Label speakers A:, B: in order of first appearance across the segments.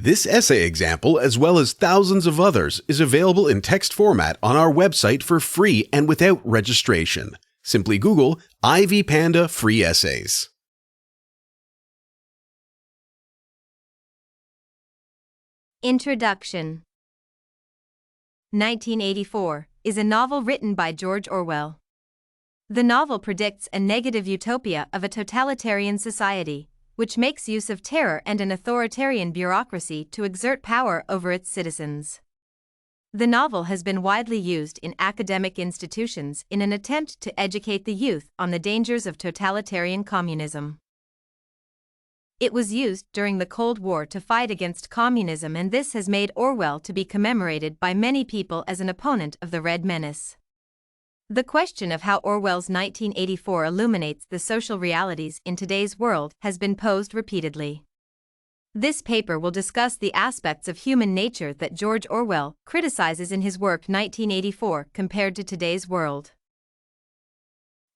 A: This essay example, as well as thousands of others, is available in text format on our website for free and without registration. Simply Google Ivy Panda Free Essays.
B: Introduction. 1984 is a novel written by George Orwell. The novel predicts a negative utopia of a totalitarian society, which makes use of terror and an authoritarian bureaucracy to exert power over its citizens. The novel has been widely used in academic institutions in an attempt to educate the youth on the dangers of totalitarian communism. It was used during the Cold War to fight against communism, and this has made Orwell to be commemorated by many people as an opponent of the Red Menace. The question of how Orwell's 1984 illuminates the social realities in today's world has been posed repeatedly. This paper will discuss the aspects of human nature that George Orwell criticizes in his work 1984 compared to today's world.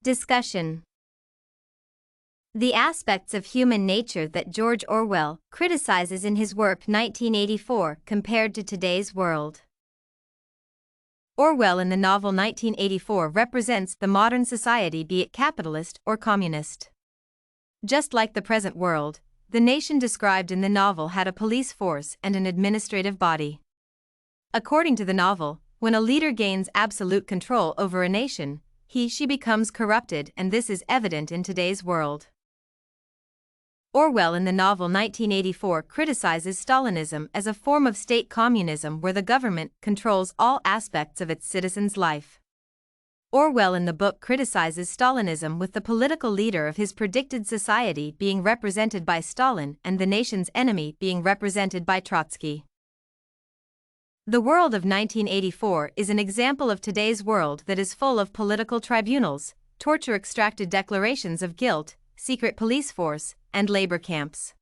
B: Discussion. The aspects of human nature that George Orwell criticizes in his work 1984 compared to today's world. Orwell in the novel 1984 represents the modern society, be it capitalist or communist. Just like the present world, the nation described in the novel had a police force and an administrative body. According to the novel, when a leader gains absolute control over a nation, she becomes corrupted, and this is evident in today's world. Orwell in the novel 1984 criticizes Stalinism as a form of state communism where the government controls all aspects of its citizens' life. Orwell in the book criticizes Stalinism, with the political leader of his predicted society being represented by Stalin and the nation's enemy being represented by Trotsky. The world of 1984 is an example of today's world that is full of political tribunals, torture-extracted declarations of guilt, secret police force, and labor camps.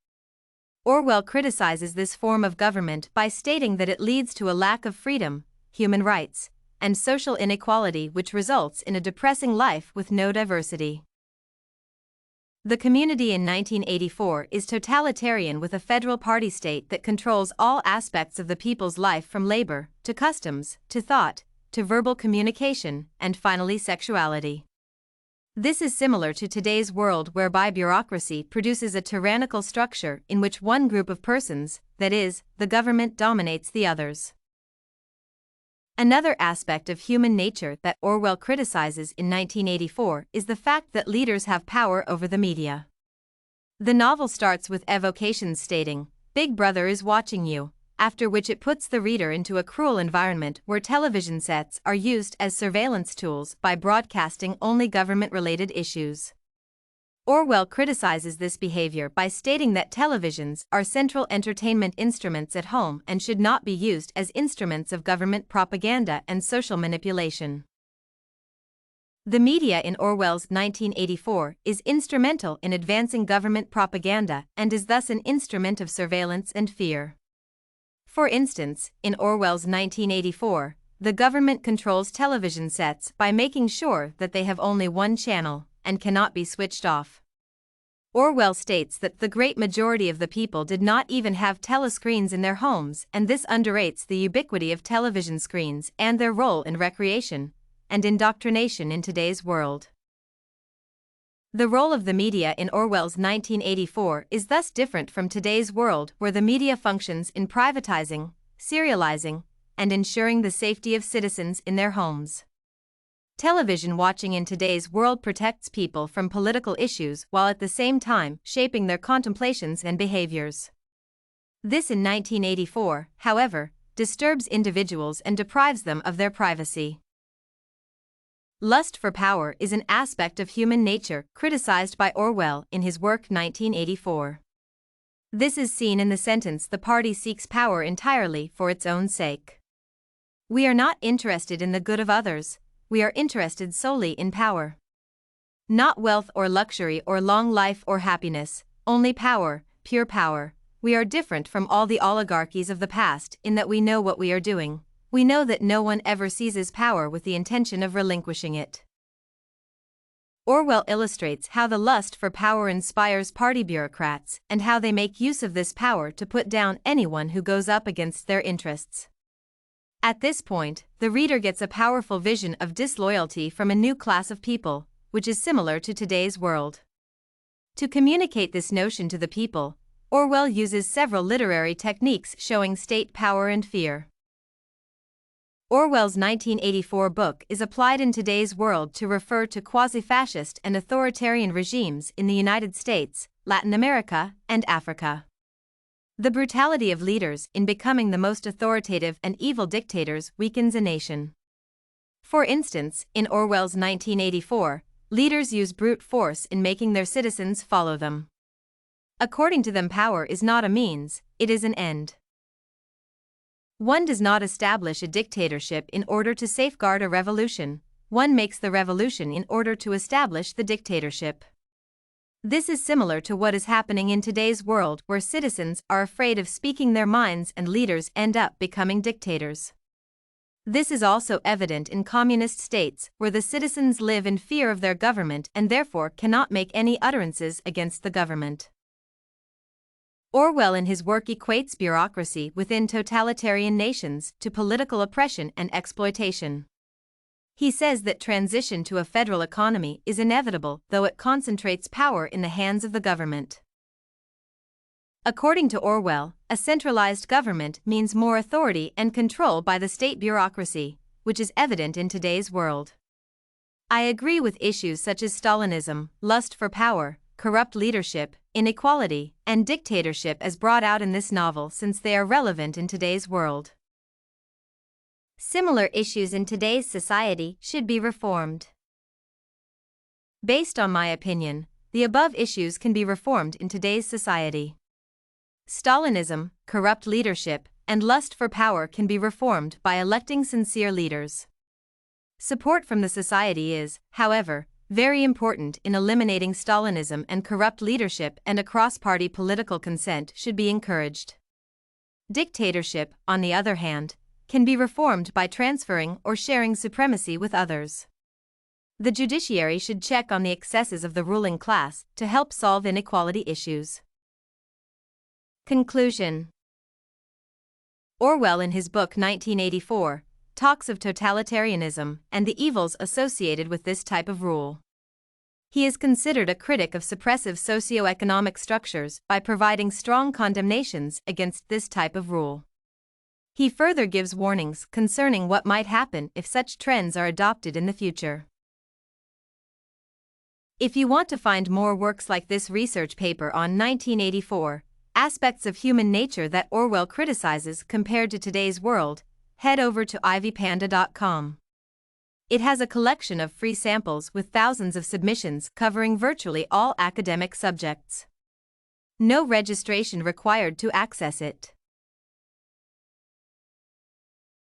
B: Orwell criticizes this form of government by stating that it leads to a lack of freedom, human rights, and social inequality, which results in a depressing life with no diversity. The community in 1984 is totalitarian, with a federal party state that controls all aspects of the people's life, from labor, to customs, to thought, to verbal communication, and finally sexuality. This is similar to today's world, whereby bureaucracy produces a tyrannical structure in which one group of persons, that is, the government, dominates the others. Another aspect of human nature that Orwell criticizes in 1984 is the fact that leaders have power over the media. The novel starts with evocations stating, "Big Brother is watching you," after which it puts the reader into a cruel environment where television sets are used as surveillance tools by broadcasting only government-related issues. Orwell criticizes this behavior by stating that televisions are central entertainment instruments at home and should not be used as instruments of government propaganda and social manipulation. The media in Orwell's 1984 is instrumental in advancing government propaganda and is thus an instrument of surveillance and fear. For instance, in Orwell's 1984, the government controls television sets by making sure that they have only one channel and cannot be switched off. Orwell states that the great majority of the people did not even have telescreens in their homes, and this underrates the ubiquity of television screens and their role in recreation and indoctrination in today's world. The role of the media in Orwell's 1984 is thus different from today's world, where the media functions in privatizing, serializing, and ensuring the safety of citizens in their homes. Television watching in today's world protects people from political issues while at the same time shaping their contemplations and behaviors. This in 1984, however, disturbs individuals and deprives them of their privacy. Lust for power is an aspect of human nature criticized by Orwell in his work 1984. This is seen in the sentence, "The party seeks power entirely for its own sake." We are not interested in the good of others, we are interested solely in power. Not wealth or luxury or long life or happiness, only power, pure power. We are different from all the oligarchies of the past in that we know what we are doing. We know that no one ever seizes power with the intention of relinquishing it. Orwell illustrates how the lust for power inspires party bureaucrats and how they make use of this power to put down anyone who goes up against their interests. At this point, the reader gets a powerful vision of disloyalty from a new class of people, which is similar to today's world. To communicate this notion to the people, Orwell uses several literary techniques showing state power and fear. Orwell's 1984 book is applied in today's world to refer to quasi-fascist and authoritarian regimes in the United States, Latin America, and Africa. The brutality of leaders in becoming the most authoritative and evil dictators weakens a nation. For instance, in Orwell's 1984, leaders use brute force in making their citizens follow them. According to them, power is not a means, it is an end. One does not establish a dictatorship in order to safeguard a revolution, one makes the revolution in order to establish the dictatorship. This is similar to what is happening in today's world, where citizens are afraid of speaking their minds and leaders end up becoming dictators. This is also evident in communist states, where the citizens live in fear of their government and therefore cannot make any utterances against the government. Orwell in his work equates bureaucracy within totalitarian nations to political oppression and exploitation. He says that transition to a federal economy is inevitable, though it concentrates power in the hands of the government. According to Orwell, a centralized government means more authority and control by the state bureaucracy, which is evident in today's world. I agree with issues such as Stalinism, lust for power, corrupt leadership, inequality, and dictatorship as brought out in this novel, since they are relevant in today's world. Similar issues in today's society should be reformed. Based on my opinion, the above issues can be reformed in today's society. Stalinism, corrupt leadership, and lust for power can be reformed by electing sincere leaders. Support from the society is, however, very important in eliminating Stalinism and corrupt leadership, and a cross-party political consent should be encouraged. Dictatorship, on the other hand, can be reformed by transferring or sharing supremacy with others. The judiciary should check on the excesses of the ruling class to help solve inequality issues. Conclusion. Orwell in his book 1984 talks of totalitarianism and the evils associated with this type of rule. He is considered a critic of suppressive socio-economic structures by providing strong condemnations against this type of rule. He further gives warnings concerning what might happen if such trends are adopted in the future. If you want to find more works like this research paper on 1984, aspects of human nature that Orwell criticizes compared to today's world, head over to ivpanda.com. It has a collection of free samples with thousands of submissions covering virtually all academic subjects. No registration required to access it.